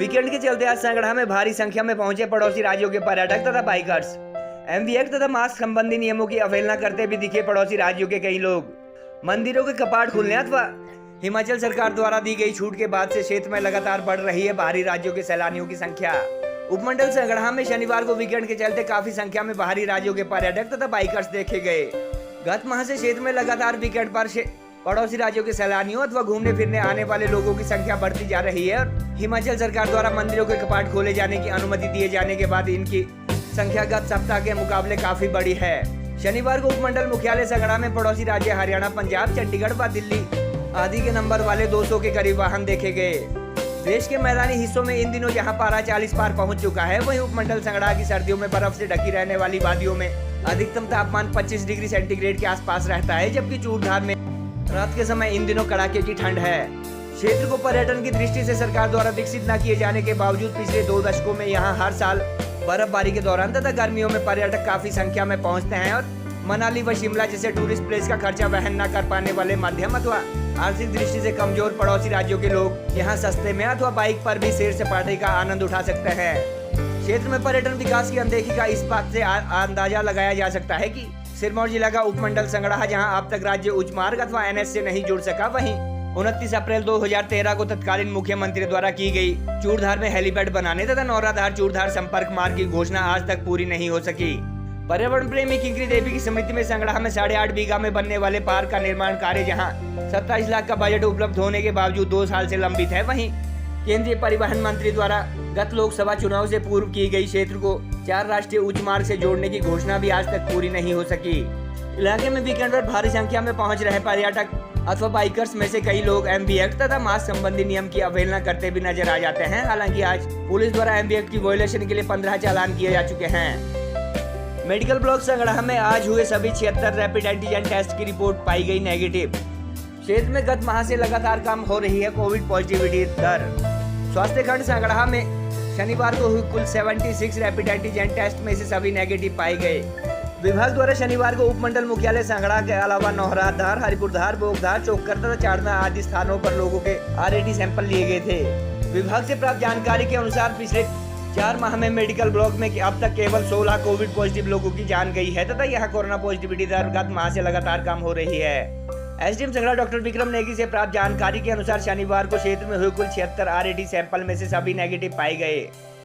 Weekend के चलते आज संगड़ा में भारी संख्या में पहुंचे पड़ोसी राज्यों के पर्यटक तथा बाइकर्स। एमवीएक्स तथा मास्क संबंधी नियमों की अवहेलना करते भी दिखे पड़ोसी राज्यों के कई लोग। मंदिरों के कपाट खुलने अथवा हिमाचल सरकार द्वारा दी गई छूट के बाद से क्षेत्र में लगातार बढ़ रही है बाहरी राज्यों के सैलानियों की संख्या। उपमंडल संगड़ा में शनिवार को वीकेंड के चलते काफी संख्या में बाहरी राज्यों के पर्यटक तथा बाइकर्स देखे गए। गत माह से क्षेत्र में लगातार वीकेंड पर पड़ोसी राज्यों के सैलानियों अथवा घूमने फिरने आने वाले लोगों की संख्या बढ़ती जा रही है और हिमाचल सरकार द्वारा मंदिरों के कपाट खोले जाने की अनुमति दिए जाने के बाद इनकी संख्या गत सप्ताह के मुकाबले काफी बड़ी है। शनिवार को उपमंडल मुख्यालय संगड़ा में पड़ोसी राज्य हरियाणा, पंजाब, चंडीगढ़ व दिल्ली आदि के नंबर वाले 200 के करीब वाहन देखे गए। देश के मैदानी हिस्सों में इन दिनों जहां पारा 40 पार पहुंच चुका है, वहीं उपमंडल संगड़ा की सर्दियों में बर्फ से ढकी रहने वाली वादियों में अधिकतम तापमान 25 डिग्री सेंटीग्रेड के आसपास रहता है, जबकि चूड़धार में रात के समय इन दिनों कड़ाके की ठंड है। क्षेत्र को पर्यटन की दृष्टि से सरकार द्वारा विकसित न किए जाने के बावजूद पिछले 2 दशकों में यहाँ हर साल बर्फबारी के दौरान तथा गर्मियों में पर्यटक काफी संख्या में पहुँचते हैं और मनाली व शिमला जैसे टूरिस्ट प्लेस का खर्चा वहन न कर पाने वाले मध्यम अथवा आर्थिक दृष्टि से कमजोर पड़ोसी राज्यों के लोग यहाँ सस्ते में अथवा बाइक पर भी सैर सपाटे का आनंद उठा सकते हैं। क्षेत्र में पर्यटन विकास की अनदेखी का इस बात से अंदाजा लगाया जा सकता है कि सिरमौर जिला का उपमंडल संगड़ा जहां अब तक राज्य उच्च मार्ग अथवा एनएच से नहीं जुड़ सका, वहीं 29 अप्रैल 2013 को तत्कालीन मुख्यमंत्री द्वारा की गई चूड़धार में हेलीपैड बनाने तथा नौराधार चूड़धार संपर्क मार्ग की घोषणा आज तक पूरी नहीं हो सकी। पर्यावरण प्रेमी किंकरी देवी की समिति में संगड़ा में 8.5 बीघा में बनने वाले पार्क का निर्माण कार्य जहाँ 27 लाख का बजट उपलब्ध होने के बावजूद 2 साल से लंबित है, वहीं केंद्रीय परिवहन मंत्री द्वारा गत लोकसभा चुनाव से पूर्व की गई क्षेत्र को 4 राष्ट्रीय उच्च मार्ग से जोड़ने की घोषणा भी आज तक पूरी नहीं हो सकी। इलाके में वीकेंड पर भारी संख्या में पहुंच रहे पर्यटक अथवा बाइकर्स में से कई लोग एमवीएक्स तथा मास्क संबंधी नियम की अवहेलना करते भी नजर आ जाते हैं। हालांकि आज पुलिस द्वारा एमवीएक्स की वायलेशन के लिए 15 चालान किए जा चुके हैं। मेडिकल ब्लॉक संगड़ा में आज हुए सभी 76 रैपिड एंटीजन टेस्ट की रिपोर्ट पाई गई नेगेटिव। क्षेत्र में गत माह से लगातार कम हो रही है कोविड पॉजिटिविटी दर। स्वास्थ्य खंड संगड़ा में शनिवार को हुई कुल 76 रैपिड एंटीजन टेस्ट में से सभी नेगेटिव पाए गए। विभाग द्वारा शनिवार को उपमंडल मुख्यालय संगड़ा के अलावा नौहराधार, हरिपुरधार, बोगधार, चौककर तथा चाड़ना आदि स्थानों पर लोगों के आरएटी सैंपल लिए गए थे। विभाग से प्राप्त जानकारी के अनुसार पिछले 4 माह में मेडिकल ब्लॉक में अब तक केवल 16 कोविड पॉजिटिव लोगों की जान गई है तथा यहाँ कोरोना पॉजिटिविटी दर गत माह से लगातार कम हो रही है। एसडीएम संगड़ा डॉक्टर विक्रम नेगी से प्राप्त जानकारी के अनुसार शनिवार को क्षेत्र में हुए कुल 76 आरएटी सैंपल में से सभी नेगेटिव पाए गए।